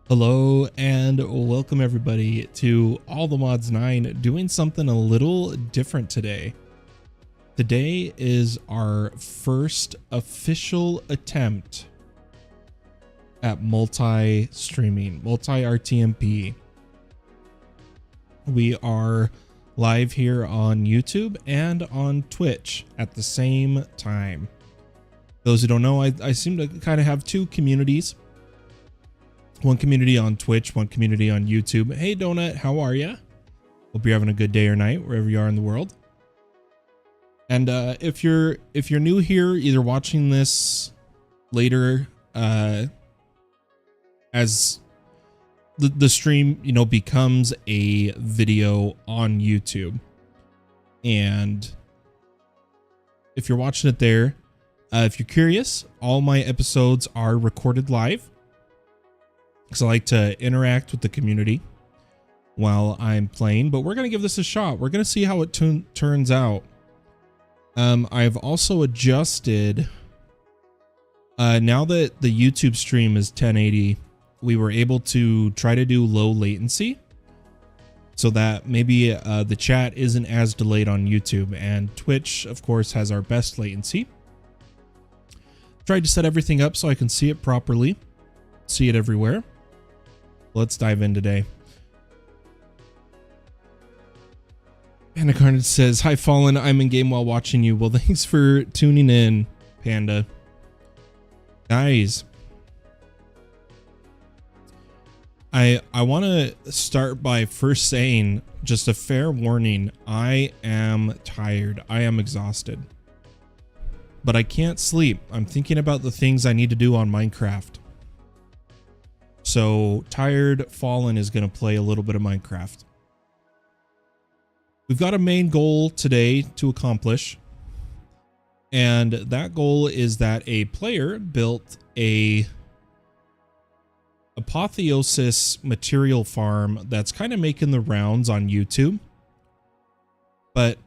Hello and welcome everybody to All the Mods 9, doing something a little different today. Today is our first official attempt at multi-streaming, multi-RTMP. We are live here on YouTube and on Twitch at the same time. Those who don't know, I seem to kind of have two communities. One community on Twitch, one community on YouTube. Hey Donut, how are ya? Hope you're having a good day or night wherever you are in the world. And if you're new here, either watching this later as the stream, you know, becomes a video on YouTube, and if you're watching it there, if you're curious, all my episodes are recorded live, because I like to interact with the community while I'm playing. But we're going to give this a shot. We're going to see how it turns out. I've also adjusted, now that the YouTube stream is 1080, we were able to try to do low latency so that maybe the chat isn't as delayed on YouTube. And Twitch, of course, has our best latency. Tried to set everything up so I can see it properly, see it everywhere. Let's dive in today. Panda Carnage says, "Hi Fallen, I'm in game while watching you." Well, thanks for tuning in, Panda. Guys, I want to start by first saying just a fair warning. I am tired. I am exhausted. But I can't sleep. I'm thinking about the things I need to do on Minecraft. So Tired Fallen is going to play a little bit of Minecraft. We've got a main goal today to accomplish. And that goal is that a player built a Apotheosis material farm that's kind of making the rounds on YouTube. But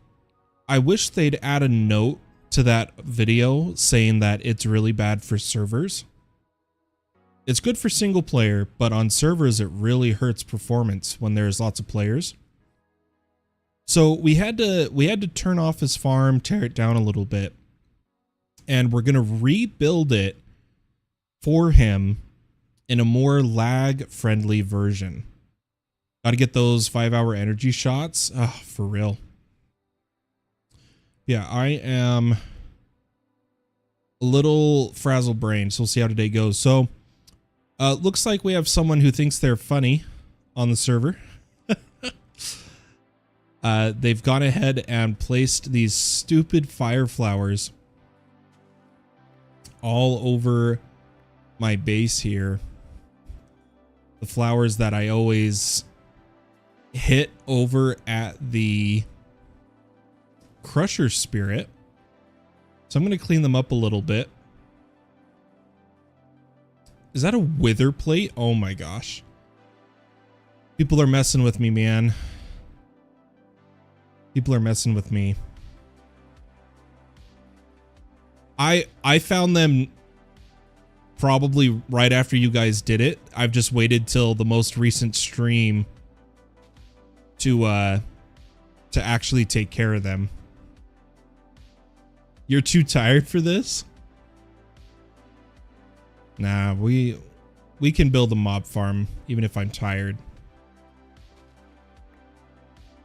I wish they'd add a note to that video saying that it's really bad for servers. It's good for single player, but on servers it really hurts performance when there's lots of players. So we had to turn off his farm, tear it down a little bit, and we're gonna rebuild it for him in a more lag-friendly version. Got to get those 5-hour energy shots. Ah, for real. Yeah, I am a little frazzled brain, so we'll see how today goes. So looks like we have someone who thinks they're funny on the server. They've gone ahead and placed these stupid fire flowers all over my base here. The flowers that I always hit over at the Crusher Spirit. So I'm going to clean them up a little bit. Is that a wither plate? Oh my gosh. People are messing with me, man. People are messing with me. I found them probably right after you guys did it. I've just waited till the most recent stream to actually take care of them. You're too tired for this? Nah, we can build a mob farm even if I'm tired.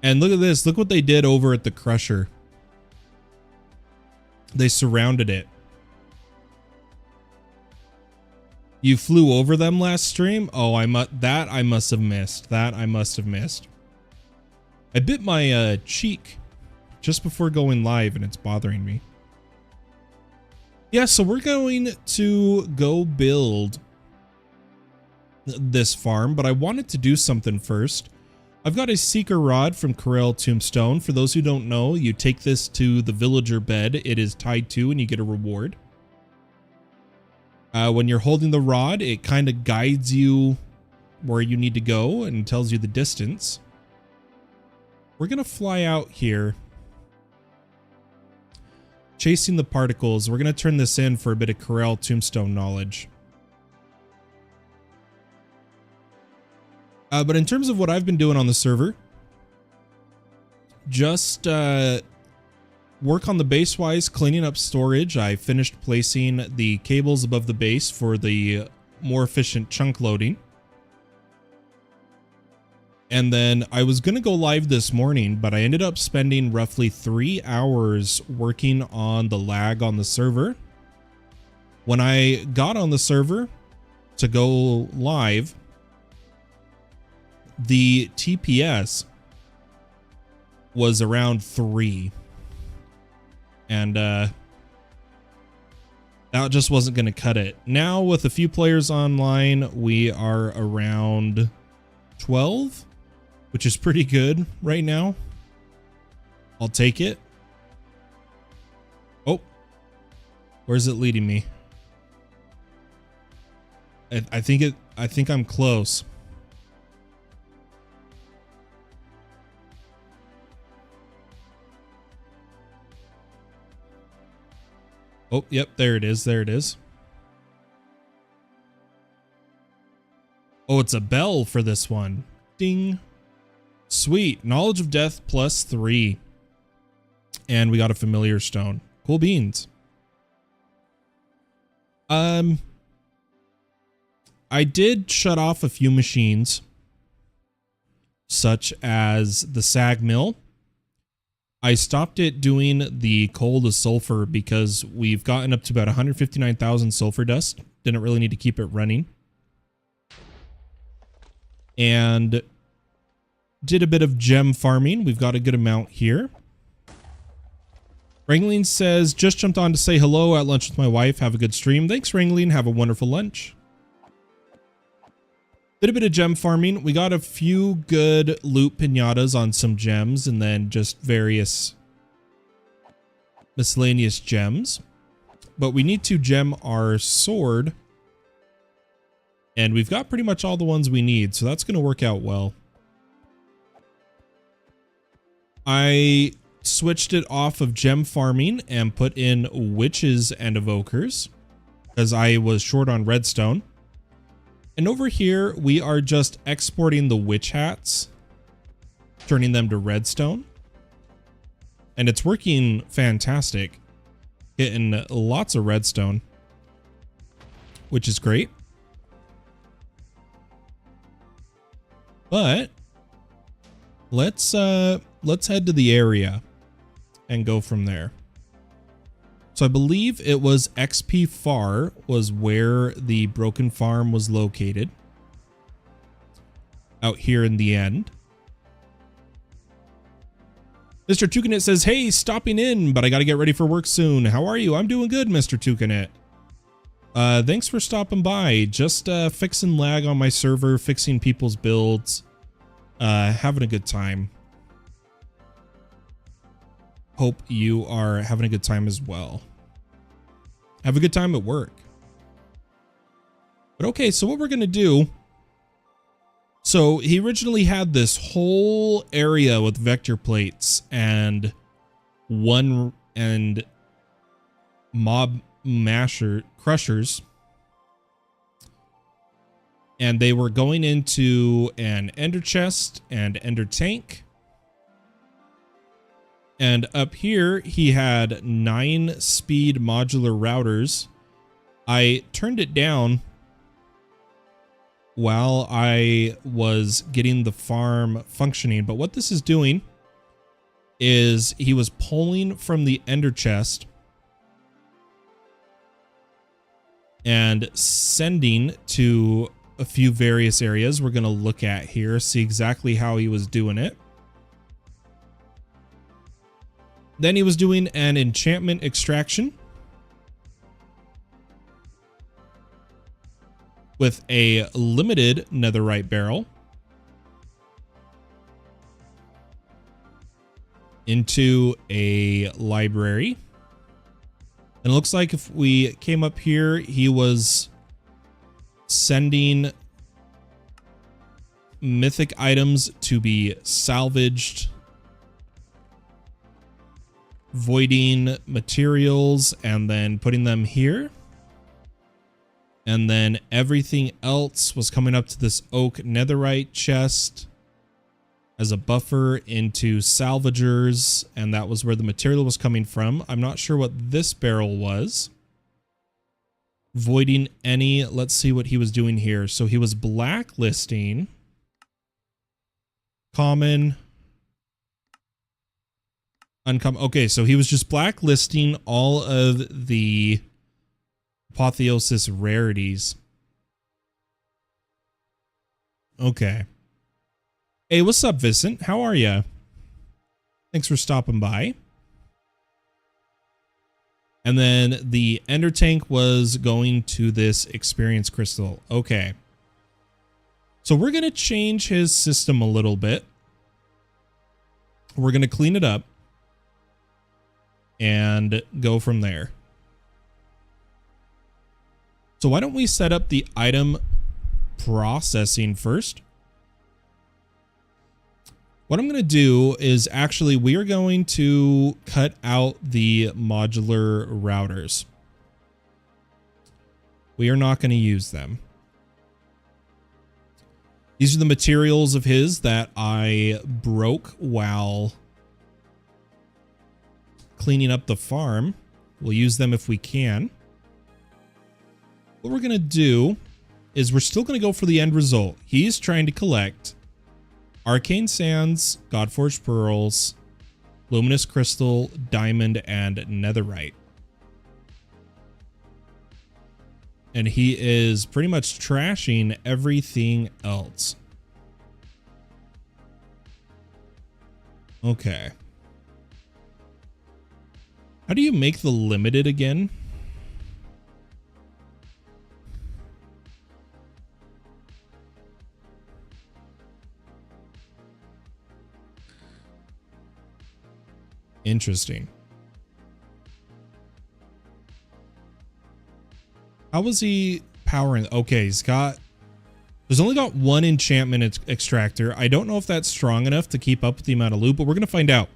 And look at this. Look what they did over at the Crusher. They surrounded it. You flew over them last stream? Oh, I must have missed. That I must have missed. I bit my cheek just before going live and it's bothering me. Yeah, so we're going to go build this farm, but I wanted to do something first. I've got a Seeker Rod from Corel Tombstone. For those who don't know, you take this to the villager bed. It is tied to and you get a reward. When you're holding the rod, it kind of guides you where you need to go and tells you the distance. We're going to fly out here. Chasing the particles. We're going to turn this in for a bit of Corel Tombstone knowledge. But in terms of what I've been doing on the server, just work on the base wise, cleaning up storage. I finished placing the cables above the base for the more efficient chunk loading. And then I was going to go live this morning, but I ended up spending roughly 3 hours working on the lag on the server. When I got on the server to go live, the TPS was around 3. And that just wasn't going to cut it. Now with a few players online, we are around 12, which is pretty good right now. I'll take it. Oh, where's it leading me? I think I'm close. Oh, yep, there it is. There it is. Oh, it's a bell for this one. Ding. Sweet. Knowledge of Death +3. And we got a familiar stone. Cool beans. I did shut off a few machines, such as the sag mill. I stopped it doing the coal to sulfur because we've gotten up to about 159,000 sulfur dust. Didn't really need to keep it running. And did a bit of gem farming. We've got a good amount here. Wrangling says, just jumped on to say hello at lunch with my wife. Have a good stream. Thanks, Wrangling. Have a wonderful lunch. Did a bit of gem farming. We got a few good loot pinatas on some gems and then just various miscellaneous gems. But we need to gem our sword. And we've got pretty much all the ones we need, so that's going to work out well. I switched it off of gem farming and put in witches and evokers because I was short on redstone. And over here, we are just exporting the witch hats, turning them to redstone. And it's working fantastic. Getting lots of redstone, which is great. But let's head to the area and go from there. So I believe it was XP Far was where the broken farm was located. Out here in the end. Mr. Tucanet says, hey, stopping in, but I got to get ready for work soon. How are you? I'm doing good, Mr. Tucanet. Thanks for stopping by. Just fixing lag on my server, fixing people's builds, having a good time. Hope you are having a good time as well. Have a good time at work. But okay, so what we're going to do. So he originally had this whole area with vector plates and mob crushers. And they were going into an ender chest and ender tank. And up here, he had 9 speed modular routers. I turned it down while I was getting the farm functioning. But what this is doing is he was pulling from the ender chest and sending to a few various areas we're going to look at here, see exactly how he was doing it. Then he was doing an enchantment extraction with a limited netherite barrel into a library. And it looks like if we came up here, he was sending mythic items to be salvaged, voiding materials, and then putting them here. And then everything else was coming up to this oak netherite chest as a buffer into salvagers, and that was where the material was coming from. I'm not sure what this barrel was. Voiding any, let's see what he was doing here. So he was blacklisting common, uncommon. Okay, so he was just blacklisting all of the Apotheosis rarities. Okay. Hey, what's up, Vincent? How are ya? Thanks for stopping by. And then the ender tank was going to this experience crystal. Okay. So we're going to change his system a little bit. We're going to clean it up and go from there. So why don't we set up the item processing first? What I'm going to do is actually we are going to cut out the modular routers. We are not going to use them. These are the materials of his that I broke while cleaning up the farm. We'll use them if we can. What we're going to do is we're still going to go for the end result. He's trying to collect Arcane Sands, Godforged Pearls, Luminous Crystal, Diamond, and Netherite. And he is pretty much trashing everything else. Okay. How do you make the limited again? Interesting. How was he powering? Okay, there's only got one enchantment extractor. I don't know if that's strong enough to keep up with the amount of loot, but we're going to find out.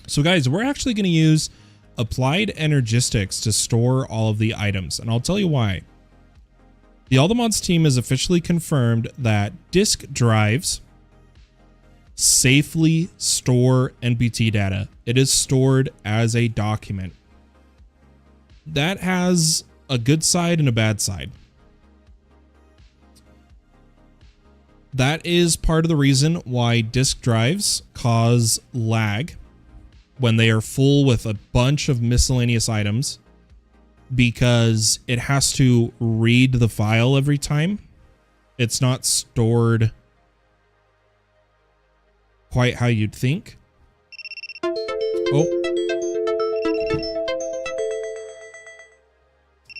So guys, we're actually going to use applied energistics to store all of the items, and I'll tell you why. The All the Mods team has officially confirmed that disk drives safely store NBT data. It is stored as a document. That has a good side and a bad side. That is part of the reason why disk drives cause lag when they are full with a bunch of miscellaneous items, because it has to read the file every time. It's not stored quite how you'd think. Oh.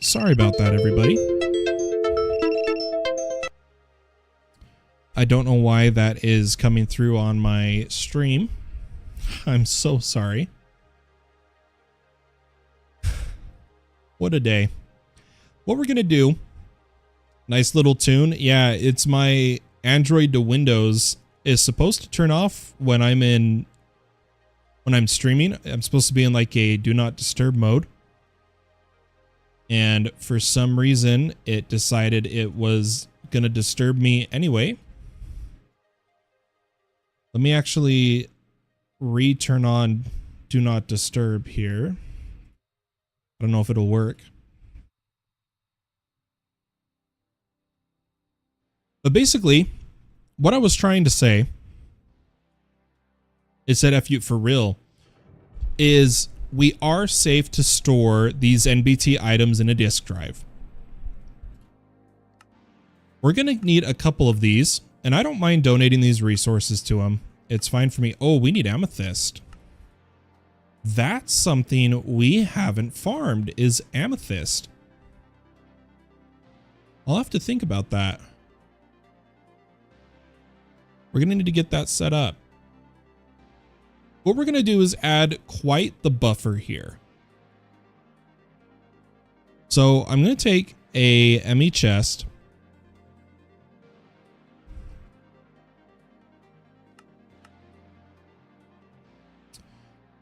Sorry about that, everybody. I don't know why that is coming through on my stream. I'm so sorry. What a day. What we're going to do, nice little tune. Yeah, it's my Android to Windows is supposed to turn off when I'm streaming. I'm supposed to be in like a do not disturb mode. And for some reason, it decided it was going to disturb me anyway. Let me actually turn on do not disturb here. I don't know if it'll work. But basically, what I was trying to say, it said F you for real, is we are safe to store these NBT items in a disk drive. We're going to need a couple of these, and I don't mind donating these resources to them. It's fine for me. Oh, we need amethyst. That's something we haven't farmed, is amethyst. I'll have to think about that. We're going to need to get that set up. What we're going to do is add quite the buffer here. So I'm going to take a ME chest.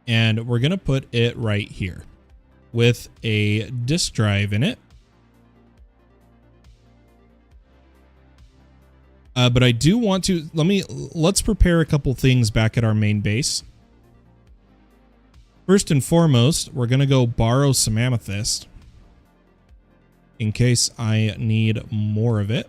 And we're going to put it right here with a disk drive in it. But I do want to, let's prepare a couple things back at our main base. First and foremost, we're going to go borrow some amethyst in case I need more of it.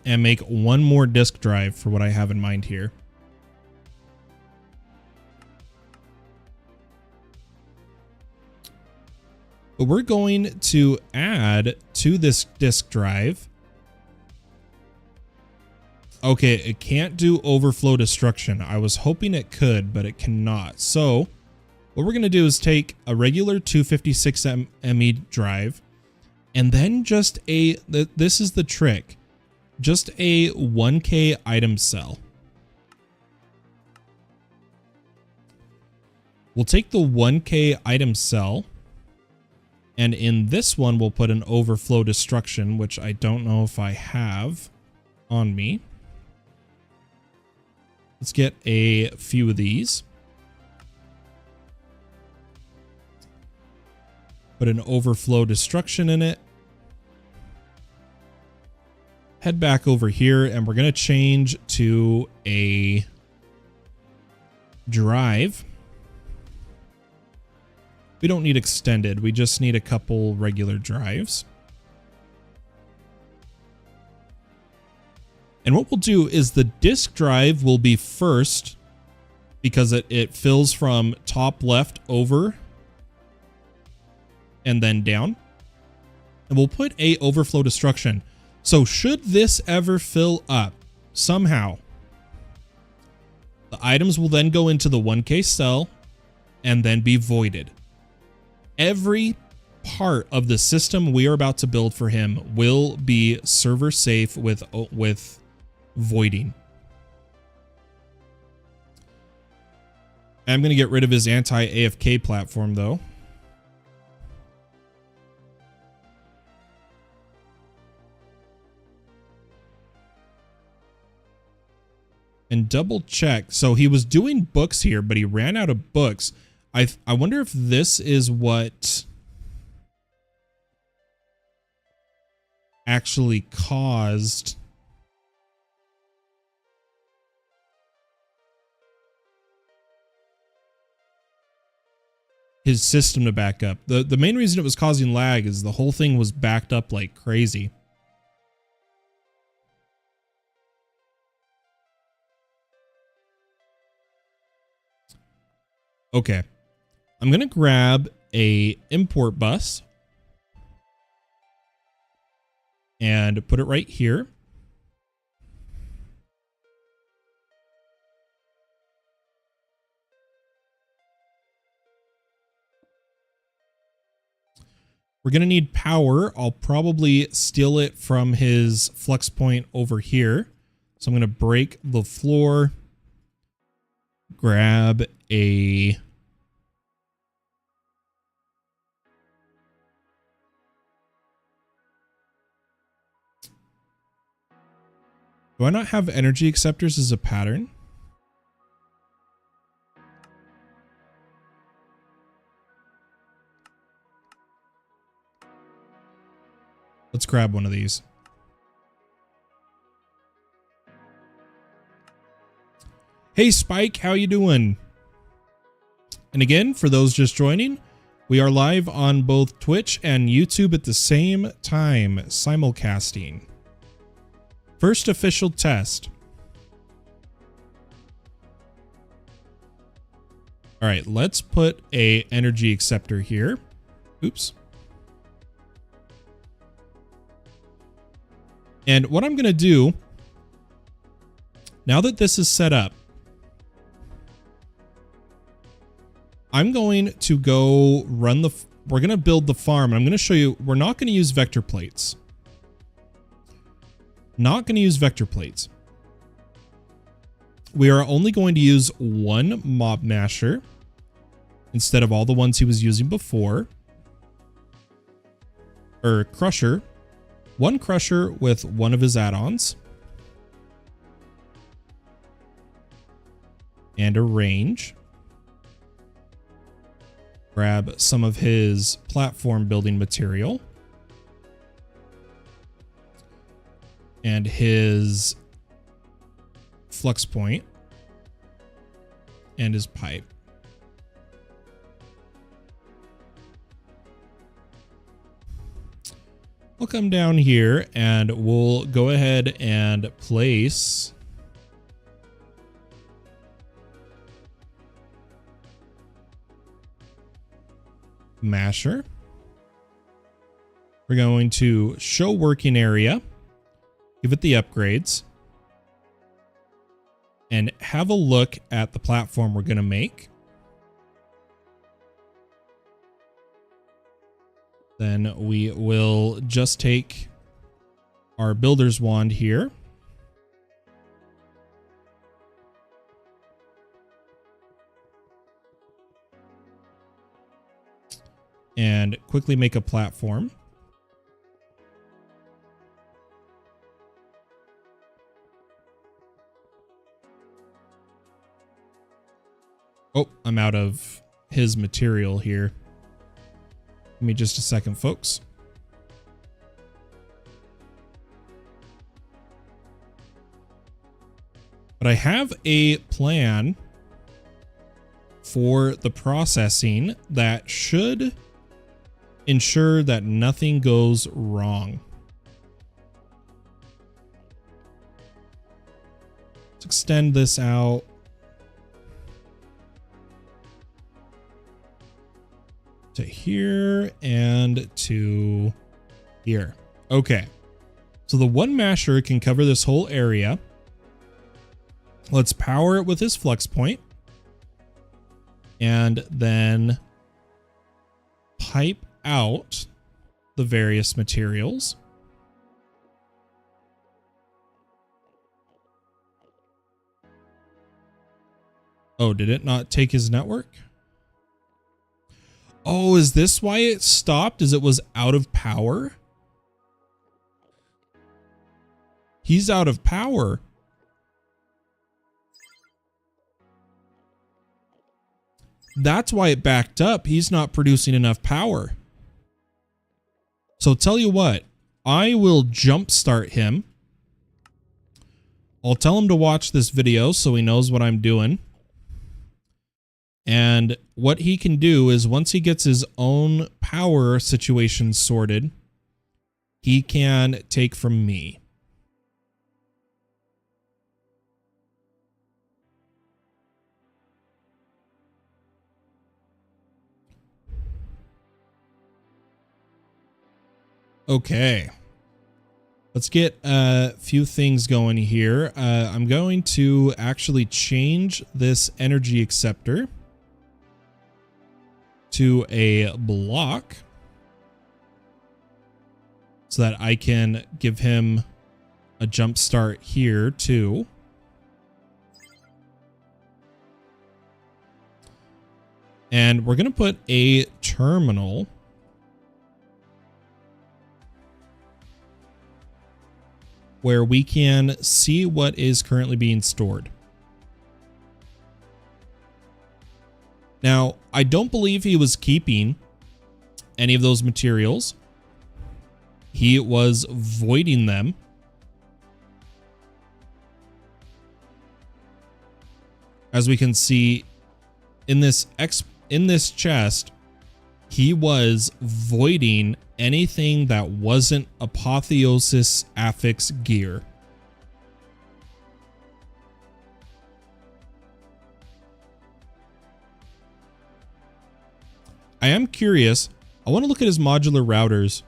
And make one more disk drive for what I have in mind here. But we're going to add to this disk drive. Okay, it can't do overflow destruction. I was hoping it could, but it cannot. So what we're going to do is take a regular 256 ME drive and then just this is the trick. Just a 1K item cell. We'll take the 1K item cell, and in this one we'll put an overflow destruction, which I don't know if I have on me. Let's get a few of these. Put an overflow destruction in it. Head back over here, and we're going to change to a drive. We don't need extended. We just need a couple regular drives. And what we'll do is the disk drive will be first because it fills from top left over and then down. And we'll put a overflow destruction. So should this ever fill up somehow, the items will then go into the 1K cell and then be voided. Every part of the system we are about to build for him will be server safe with voiding. I'm going to get rid of his anti-AFK platform though. And double check. So he was doing books here, but he ran out of books. I wonder if this is what actually caused his system to back up. The main reason it was causing lag is the whole thing was backed up like crazy. Okay, I'm going to grab a import bus and put it right here. We're going to need power. I'll probably steal it from his flex point over here. So I'm going to break the floor, grab a Do I not have energy acceptors as a pattern? Let's grab one of these. Hey Spike, how you doing? And again, for those just joining, we are live on both Twitch and YouTube at the same time, simulcasting. First official test. All right, let's put a energy acceptor here. Oops. And what I'm going to do, now that this is set up, I'm going to go run the, we're going to build the farm. I'm going to show you, we're not going to use vector plates. Not going to use vector plates. We are only going to use one mob masher instead of all the ones he was using before. Or crusher. One crusher with one of his add-ons. And a range. Grab some of his platform building material. And his flux point. And his pipe. We'll come down here and we'll go ahead and place masher. We're going to show working area, give it the upgrades, and have a look at the platform we're going to make. Then we will just take our builder's wand here. And quickly make a platform. Oh, I'm out of his material here. Give me just a second, folks. But I have a plan for the processing that should ensure that nothing goes wrong. Let's extend this out. To here and to here. Okay. So the one masher can cover this whole area. Let's power it with his flux point. And then pipe out the various materials. Oh, did it not take his network? Oh, is this why it stopped? Is it was out of power? He's out of power. That's why it backed up. He's not producing enough power. So tell you what, I will jumpstart him. I'll tell him to watch this video so he knows what I'm doing. And what he can do is once he gets his own power situation sorted, he can take from me. Okay. Let's get a few things going here. I'm going to actually change this energy acceptor to a block so that I can give him a jump start here too. And we're going to put a terminal where we can see what is currently being stored. Now, I don't believe he was keeping any of those materials. He was voiding them. As we can see in this chest, he was voiding anything that wasn't Apotheosis affix gear. I am curious. I want to look at his modular routers.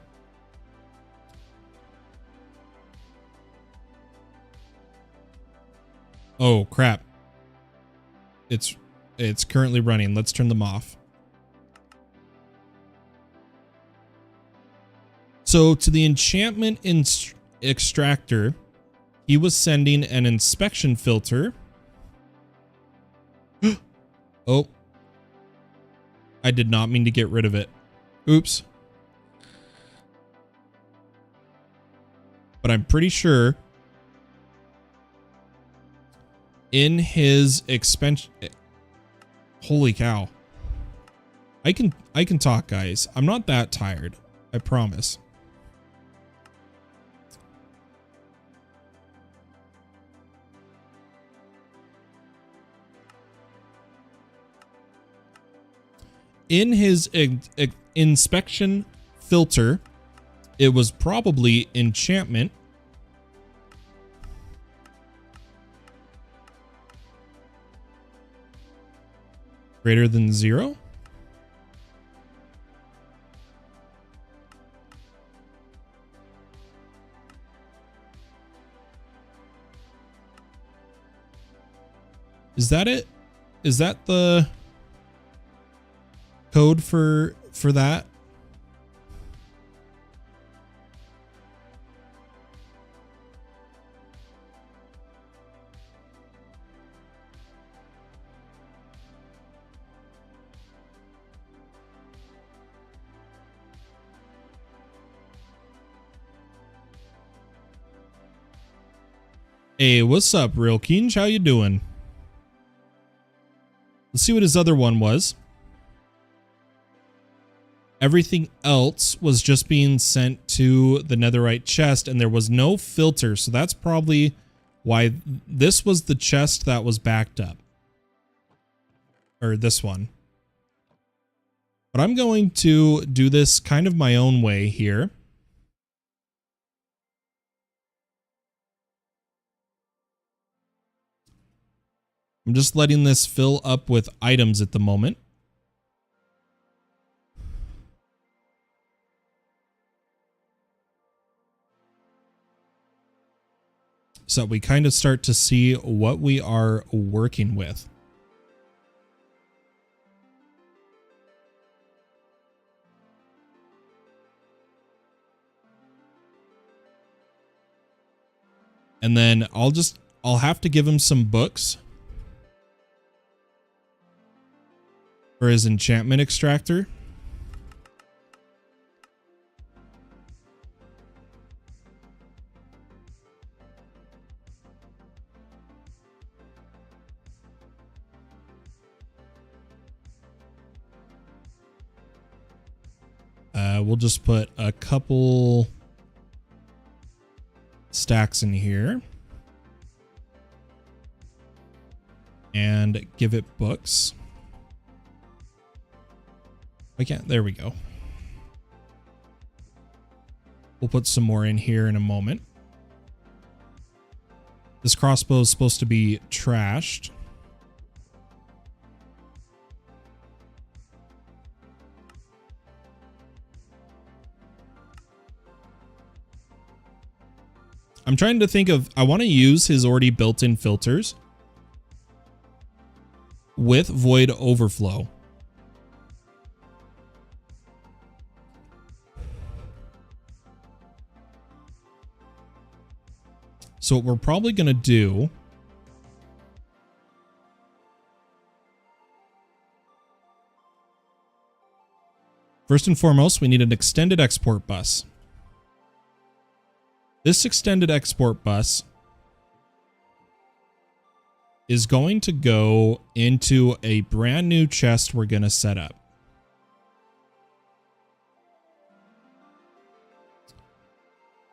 Oh, crap. It's currently running. Let's turn them off. So to the enchantment extractor, he was sending an inspection filter. Oh. I did not mean to get rid of it. Oops. But I'm pretty sure in his expansion... Holy cow. I I can talk, guys. I'm not that tired. I promise. In his inspection filter, it was probably enchantment. Greater than 0? Is that it? Is that the code for that? Hey, what's up, Real Keench? How you doing? Let's see what his other one was. Everything else was just being sent to the netherite chest, and there was no filter, so that's probably why this was the chest that was backed up. Or this one. But I'm going to do this kind of my own way here. I'm just letting this fill up with items at the moment. So we kind of start to see what we are working with. And then I'll have to give him some books for his enchantment extractor. We'll just put a couple stacks in here and give it books. I can't. There we go. We'll put some more in here in a moment. This crossbow is supposed to be trashed. I'm trying to think of, I want to use his already built-in filters with void overflow. So what we're probably going to do first and foremost, we need an extended export bus. This extended export bus is going to go into a brand new chest we're going to set up.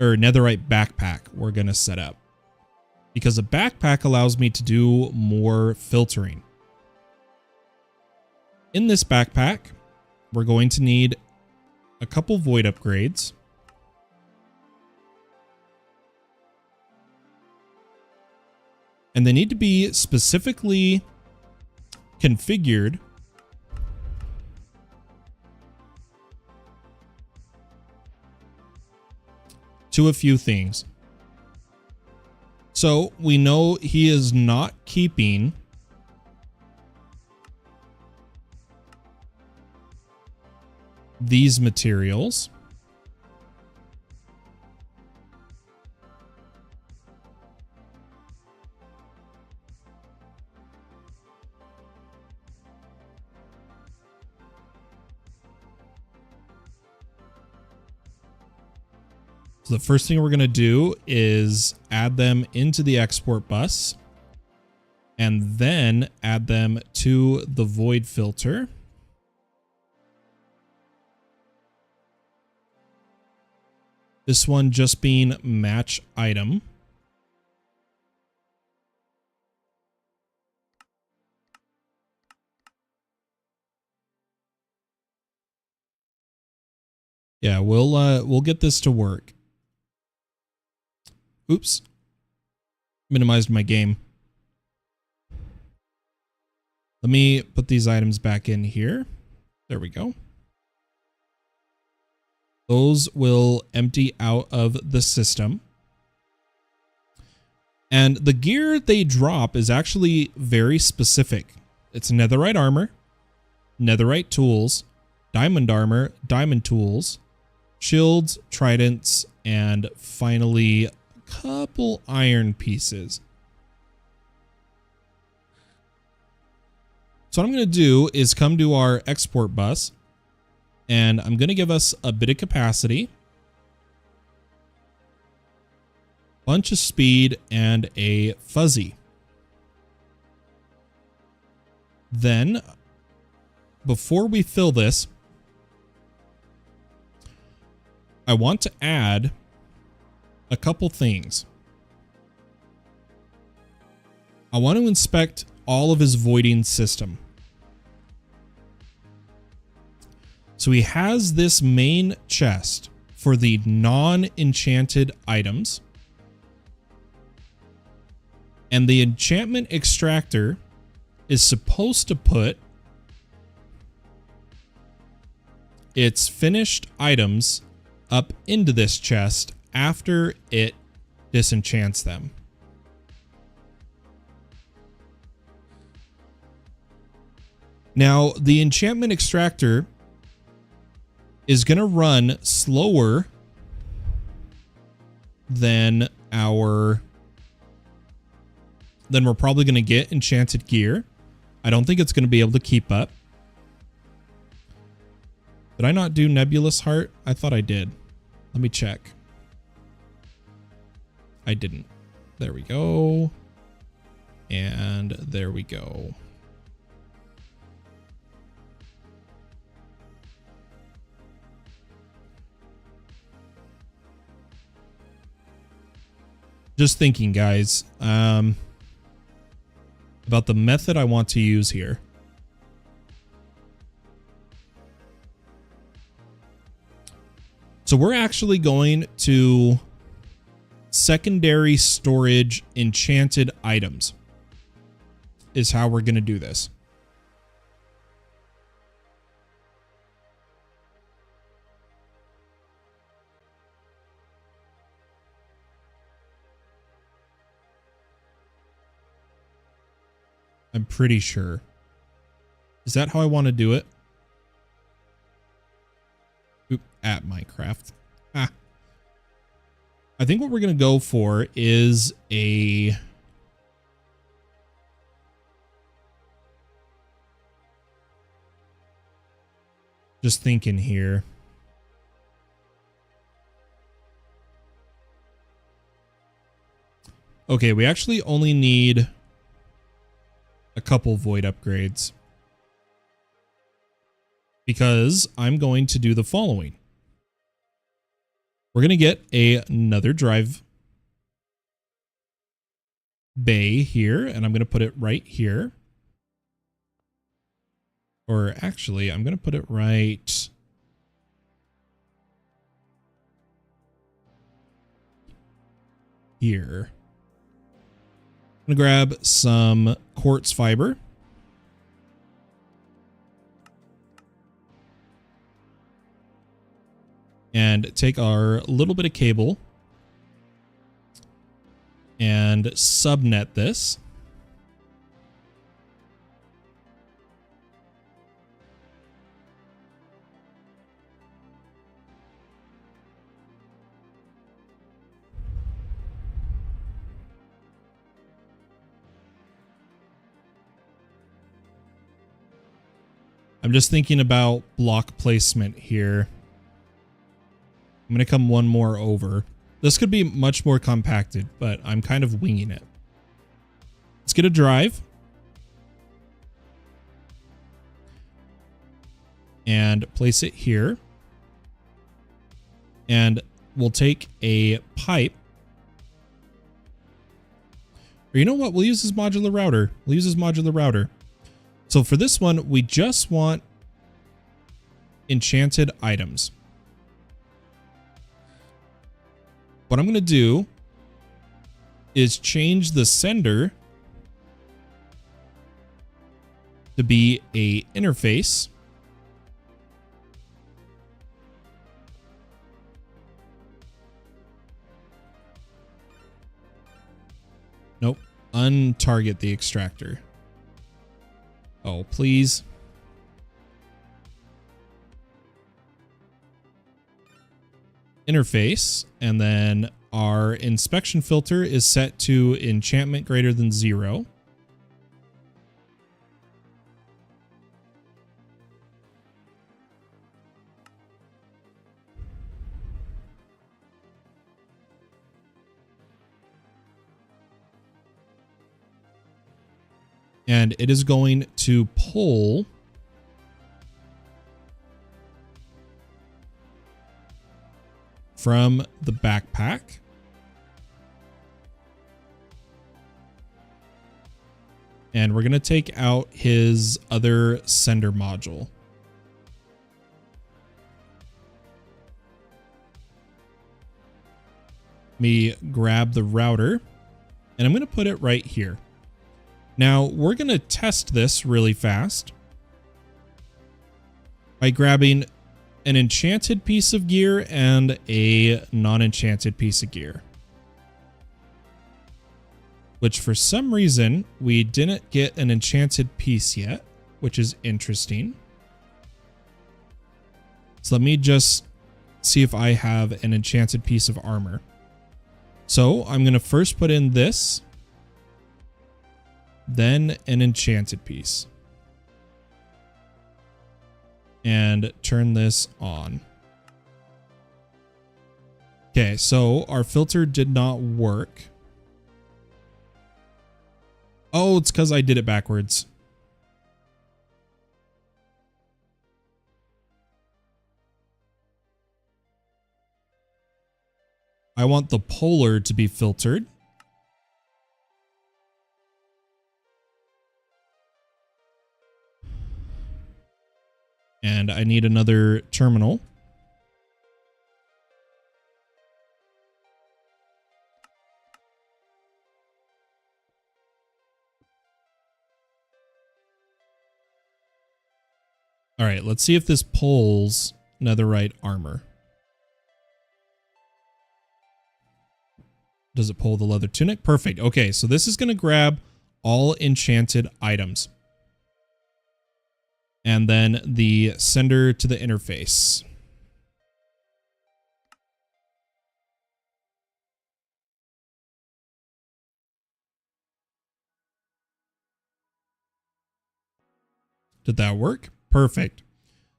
Or netherite backpack we're going to set up. Because a backpack allows me to do more filtering. In this backpack, we're going to need a couple void upgrades. And they need to be specifically configured to a few things. So we know he is not keeping these materials. So the first thing we're going to do is add them into the export bus and then add them to the void filter. This one just being match item. Yeah, we'll get this to work. Oops. Minimized my game. Let me put these items back in here. There we go. Those will empty out of the system. And the gear they drop is actually very specific. It's netherite armor, netherite tools, diamond armor, diamond tools, shields, tridents, and finally a couple iron pieces. So what I'm going to do is come to our export bus, and I'm going to give us a bit of capacity, bunch of speed, and a fuzzy. Then, before we fill this, I want to add a couple things. I want to inspect all of his voiding system. So he has this main chest for the non-enchanted items. And the enchantment extractor is supposed to put its finished items up into this chest after it disenchants them. Now, the enchantment extractor is going to run slower than we're probably going to get enchanted gear. I don't think it's going to be able to keep up. Did I not do Nebulous Heart? I thought I did. Let me check. I didn't. There we go. And there we go. Just thinking, guys, about the method I want to use here. So we're actually going to secondary storage enchanted items is how we're going to do this. I'm pretty sure. Is that how I want to do it? Oop, at Minecraft. Ah. I think what we're going to go for is a... Just thinking here. Okay, we actually only need a couple void upgrades, because I'm going to do the following. We're going to get another drive bay here, and I'm going to put it right here. Or actually, I'm going to put it right here. I'm going to grab some quartz fiber. And take our little bit of cable and subnet this. I'm just thinking about block placement here. I'm going to come one more over. This could be much more compacted, but I'm kind of winging it. Let's get a drive. And place it here. And we'll take a pipe. Or you know what? We'll use this modular router. We'll use this modular router. So for this one, we just want enchanted items. What I'm going to do is change the sender to be a interface. Nope. Untarget the extractor. Oh, please. Interface, and then our inspection filter is set to enchantment greater than 0. And it is going to pull from the backpack. And we're going to take out his other sender module. Me grab the router, and I'm going to put it right here. Now, we're going to test this really fast by grabbing an enchanted piece of gear and a non-enchanted piece of gear. Which for some reason, we didn't get an enchanted piece yet, which is interesting. So let me just see if I have an enchanted piece of armor. So I'm going to first put in this, then an enchanted piece. And turn this on. Okay, so our filter did not work. Oh, it's because I did it backwards. I want the polar to be filtered. And I need another terminal. All right, let's see if this pulls netherite armor. Does it pull the leather tunic? Perfect. Okay, so this is going to grab all enchanted items. And then the sender to the interface. Did that work? Perfect.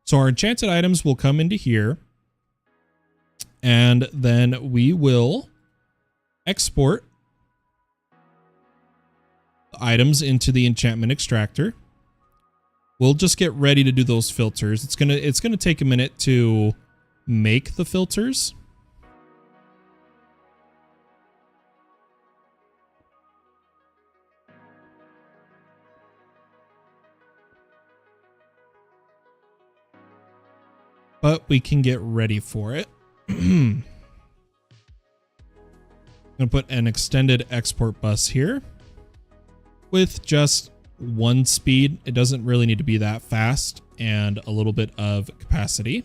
So our enchanted items will come into here. And then we will export items into the enchantment extractor. We'll just get ready to do those filters. It's gonna take a minute to make the filters. But we can get ready for it. I'm gonna put an extended export bus here with just 1 speed. It doesn't really need to be that fast, and a little bit of capacity.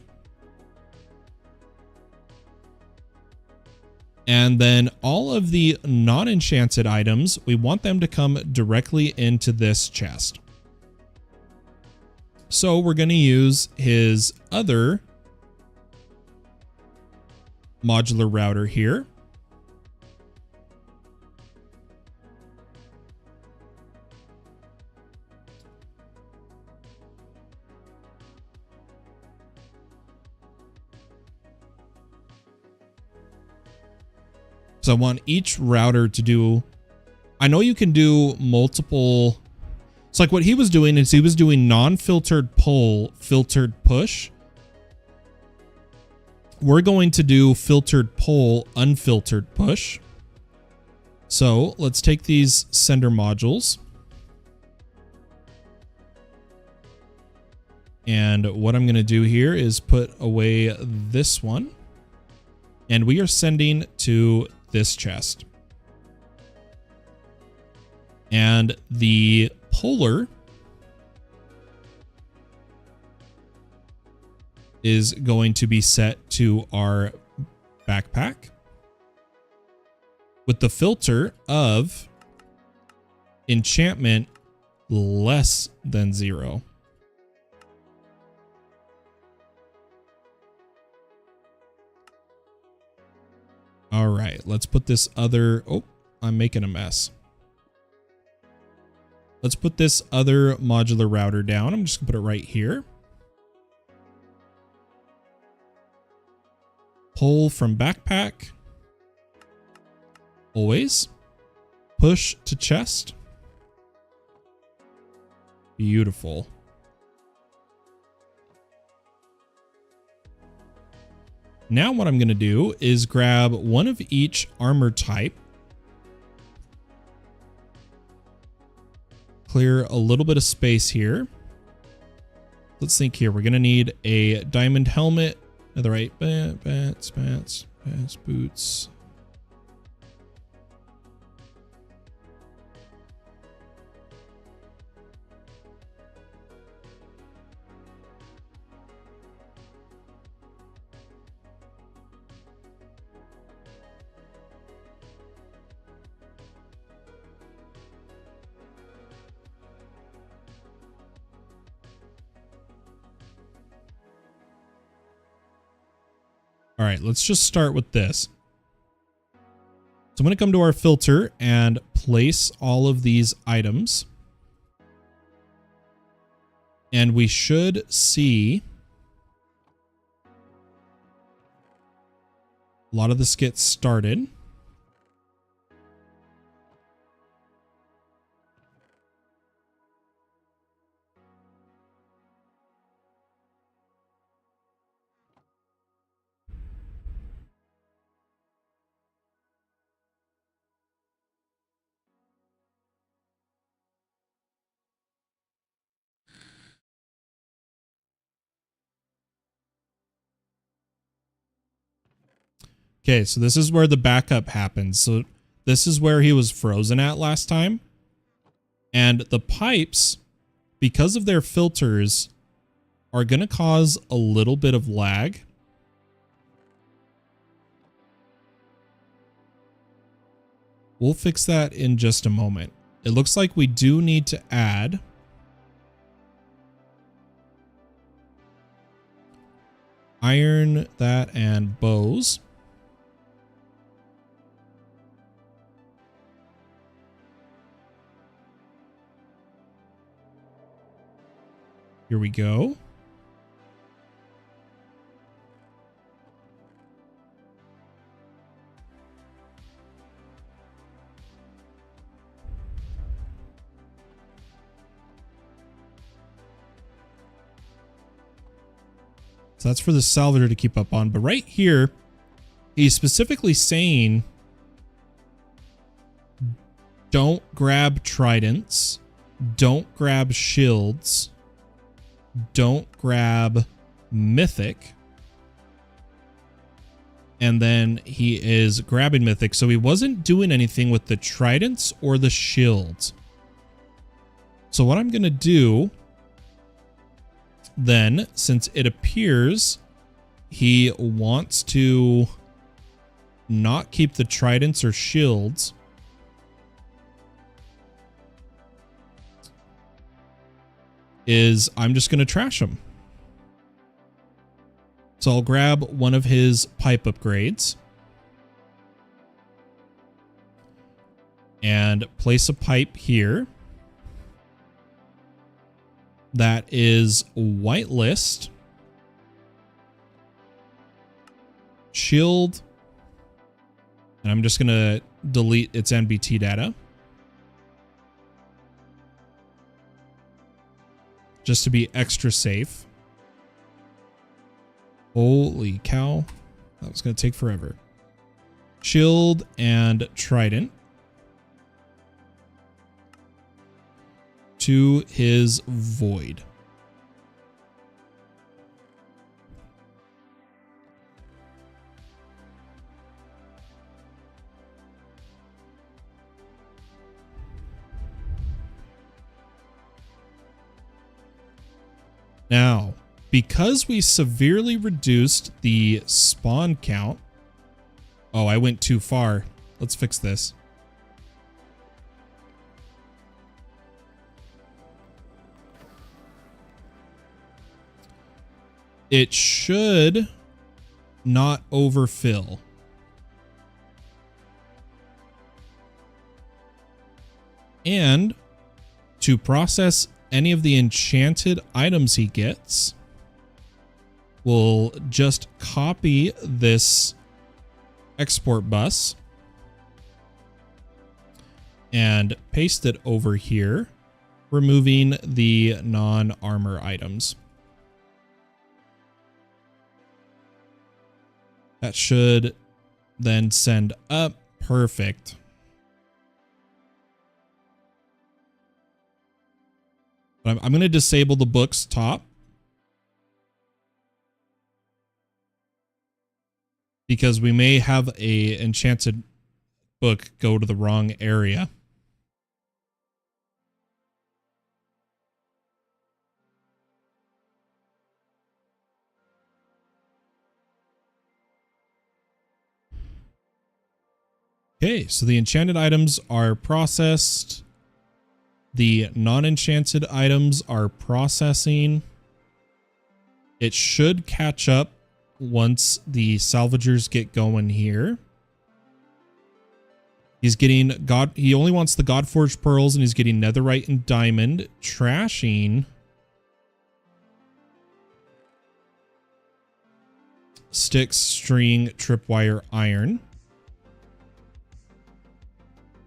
And then all of the non-enchanted items, we want them to come directly into this chest. So we're going to use his other modular router here. So I want each router to do, I know you can do multiple. It's like what he was doing is he was doing non-filtered pull, filtered push. we're going to do filtered pull, unfiltered push. So let's take these sender modules. And what I'm going to do here is put away this one. And we are sending to this chest. And the puller is going to be set to our backpack with the filter of enchantment less than 0. All right, let's put this other, oh, I'm making a mess. Let's put this other modular router down. I'm just gonna put it right here. Pull from backpack. Always. Push to chest. Beautiful. Now what I'm going to do is grab one of each armor type. Clear a little bit of space here. Let's think here. We're going to need a diamond helmet. All right, boots. All right, let's just start with this. So I'm going to come to our filter and place all of these items. And we should see a lot of this get started. Okay, so this is where the backup happens. So this is where he was frozen at last time. And the pipes, because of their filters, are going to cause a little bit of lag. We'll fix that in just a moment. It looks like we do need to add iron, that, and bows. Here we go. So that's for the salvager to keep up on. But right here, he's specifically saying, don't grab tridents, don't grab shields, don't grab mythic. And then he is grabbing mythic. So he wasn't doing anything with the tridents or the shields. So what I'm going to do then, since it appears he wants to not keep the tridents or shields, is I'm just going to trash him. So I'll grab one of his pipe upgrades and place a pipe here that is whitelist, shield, and I'm just going to delete its NBT data just to be extra safe. Holy cow. That was going to take forever. Shield and Trident. To his void. Now, because we severely reduced the spawn count. Oh, I went too far. Let's fix this. It should not overfill. And to process any of the enchanted items he gets, we'll just copy this export bus and paste it over here, removing the non-armor items. That should then send up. Perfect. I'm going to disable the books top because we may have a enchanted book go to the wrong area. Okay, so the enchanted items are processed. The non-enchanted items are processing. It should catch up once the salvagers get going here. He's getting he only wants the Godforged pearls, and he's getting netherite and diamond, trashing sticks, string, tripwire, iron.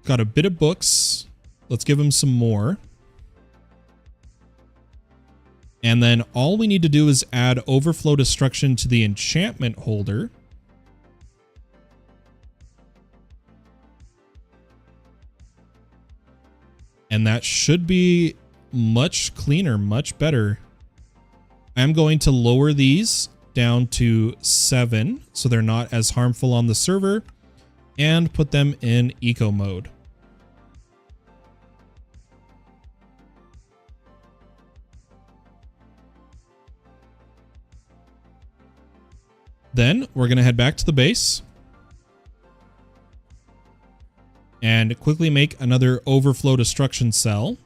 Got a bit of books. Let's give him some more. And then all we need to do is add overflow destruction to the enchantment holder. And that should be much cleaner, much better. I'm going to lower these down to 7 so they're not as harmful on the server, and put them in eco mode. Then we're going to head back to the base and quickly make another overflow destruction cell.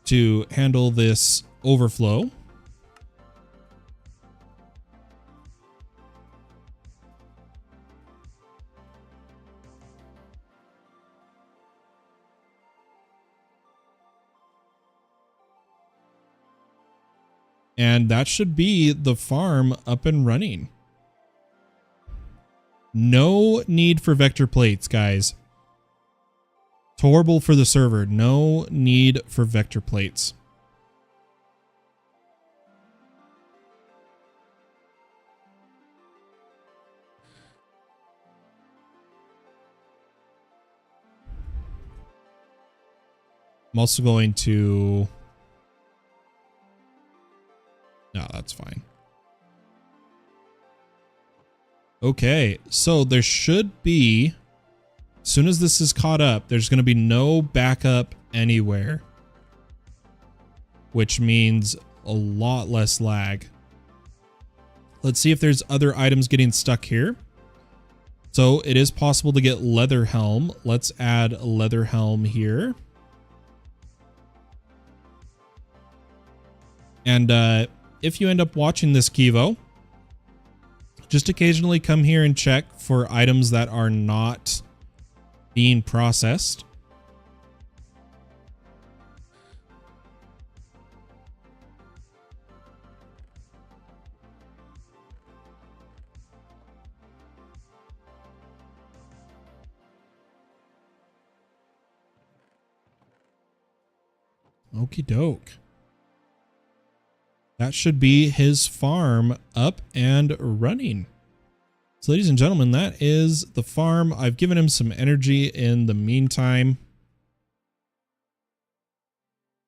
To handle this overflow. And that should be the farm up and running. No need for vector plates, guys. It's horrible for the server. No need for vector plates. I'm also going to... No, that's fine. Okay, so there should be, as soon as this is caught up, there's going to be no backup anywhere, which means a lot less lag. Let's see if there's other items getting stuck here. So it is possible to get leather helm. Let's add a leather helm here. And if you end up watching this Kivo, just occasionally come here and check for items that are not being processed. Okie doke. that should be his farm up and running. So ladies and gentlemen, that is the farm. I've given him some energy in the meantime.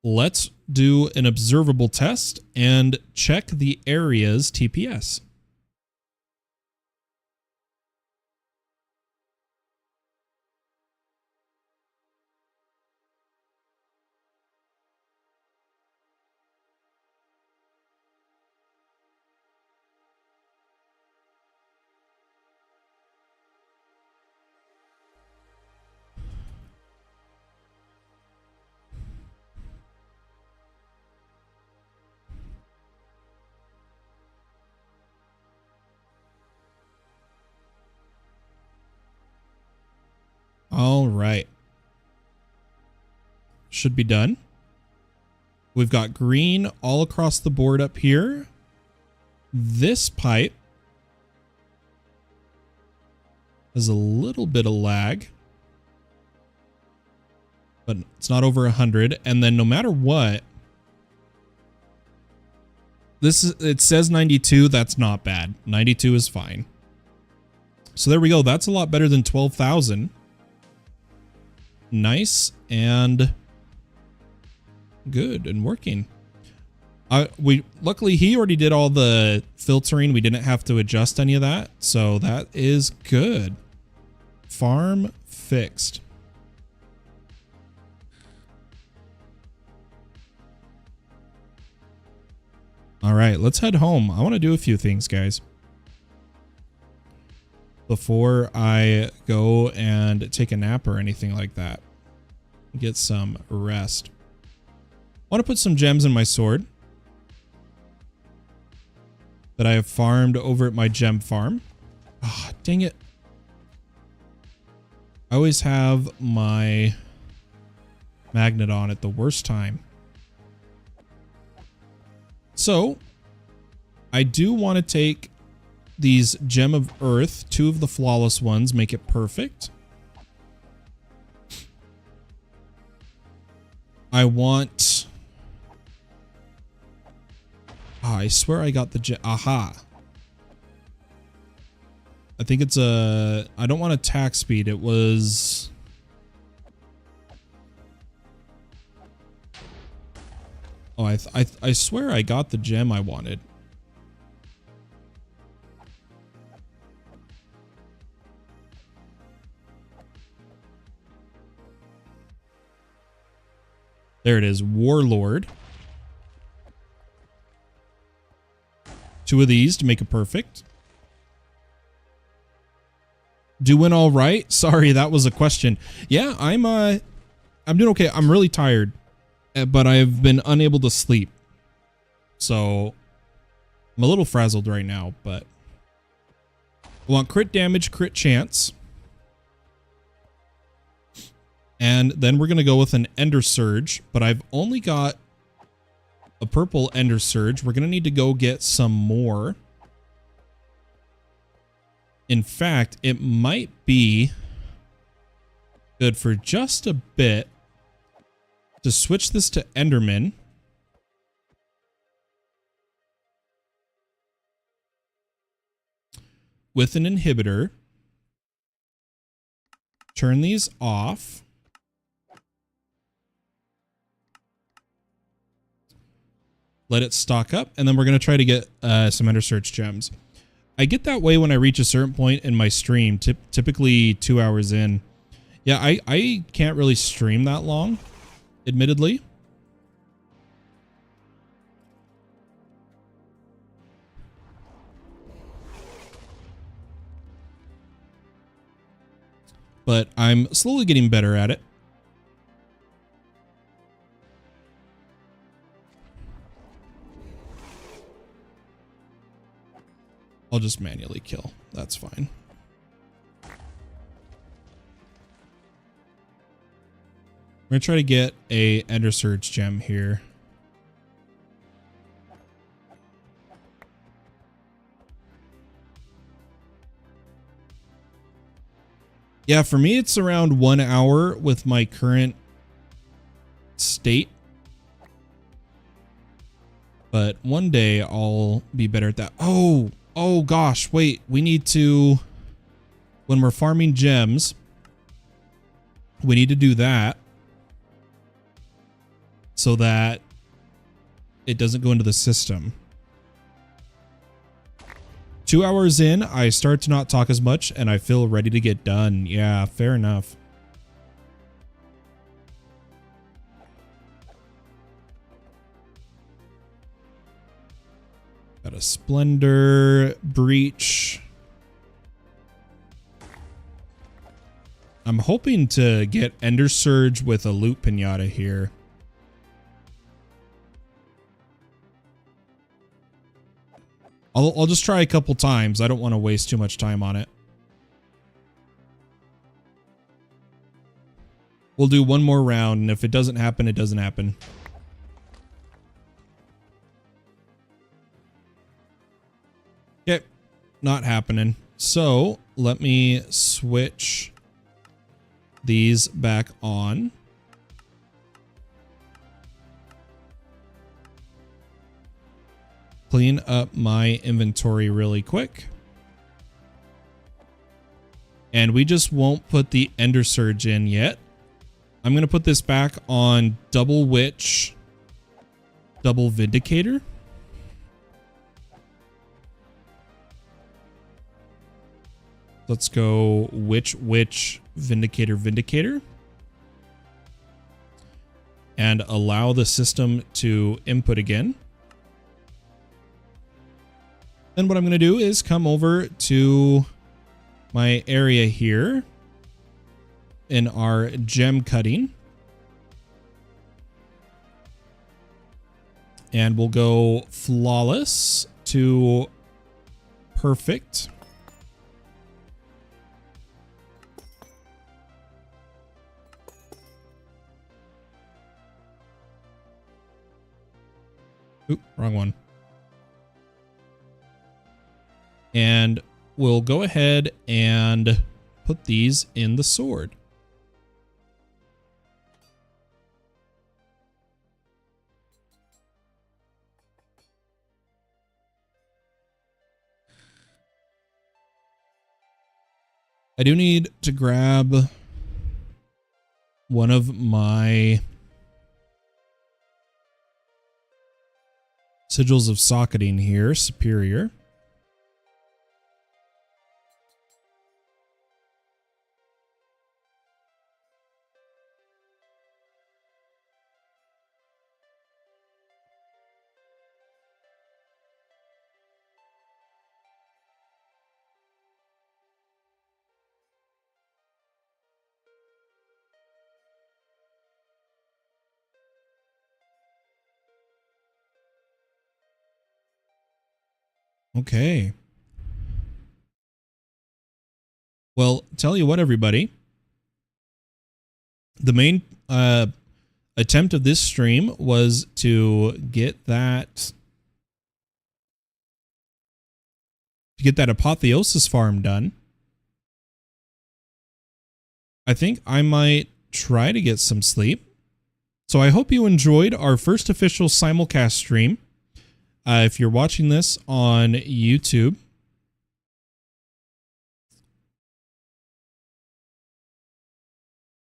Let's do an observable test and check the area's TPS. All right. Should be done. We've got green all across the board up here. This pipe has a little bit of lag, but it's not over 100. And then no matter what, it says 92. That's not bad. 92 is fine. So there we go. That's a lot better than 12,000. Nice and good and working. Luckily he already did all the filtering. We didn't have to adjust any of that, so that is good. Farm fixed. All right, let's head home. I want to do a few things, guys, before I go and take a nap or anything like that. Get some rest. I want to put some gems in my sword that I have farmed over at my gem farm. Ah, dang it. I always have my magnet on at the worst time. So I do want to take these gem of earth, 2 of the flawless ones, make it perfect. I want... I swear I got the gem. Aha. I think it's a... I don't want attack speed. It was... Oh, I swear I got the gem I wanted. There it is, Warlord. 2 of these to make it perfect. Doing all right? Sorry, that was a question. Yeah, I'm doing okay. I'm really tired, but I've been unable to sleep. So I'm a little frazzled right now, but I want crit damage, crit chance. And then we're going to go with an Ender Surge, but I've only got a purple Ender Surge. We're going to need to go get some more. In fact, it might be good for just a bit to switch this to Enderman. With an inhibitor. Turn these off. Let it stock up, and then we're going to try to get some Ender Search gems. I get that way when I reach a certain point in my stream, typically 2 hours in. Yeah, I can't really stream that long, admittedly. But I'm slowly getting better at it. I'll just manually kill. That's fine. We're going to try to get a Ender Surge gem here. Yeah, for me, it's around 1 hour with my current state. But one day I'll be better at that. Oh gosh, wait, we need to, when we're farming gems, we need to do that so that it doesn't go into the system. 2 hours in, I start to not talk as much and I feel ready to get done. Yeah, fair enough. Got a Splendor, Breach. I'm hoping to get Ender Surge with a Loot Pinata here. I'll just try a couple times. I don't want to waste too much time on it. We'll do one more round, and if it doesn't happen, it doesn't happen. Okay, not happening. So let me switch these back on. Clean up my inventory really quick. And we just won't put the Ender Surge in yet. I'm going to put this back on Double Witch, Double Vindicator. Let's go Witch, Vindicator, Vindicator. And allow the system to input again. Then what I'm going to do is come over to my area here in our gem cutting. And we'll go flawless to perfect. Oop, wrong one. And we'll go ahead and put these in the sword. I do need to grab one of my sigils of socketing here, superior. Okay. Well, tell you what, everybody. The main attempt of this stream was to get that Apotheosis farm done. I think I might try to get some sleep. So I hope you enjoyed our first official simulcast stream. If you're watching this on YouTube,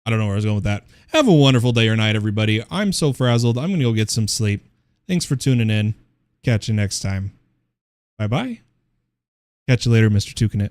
I don't know where I was going with that. Have a wonderful day or night, everybody. I'm so frazzled. I'm going to go get some sleep. Thanks for tuning in. Catch you next time. Bye-bye. Catch you later, Mr. Toucanet.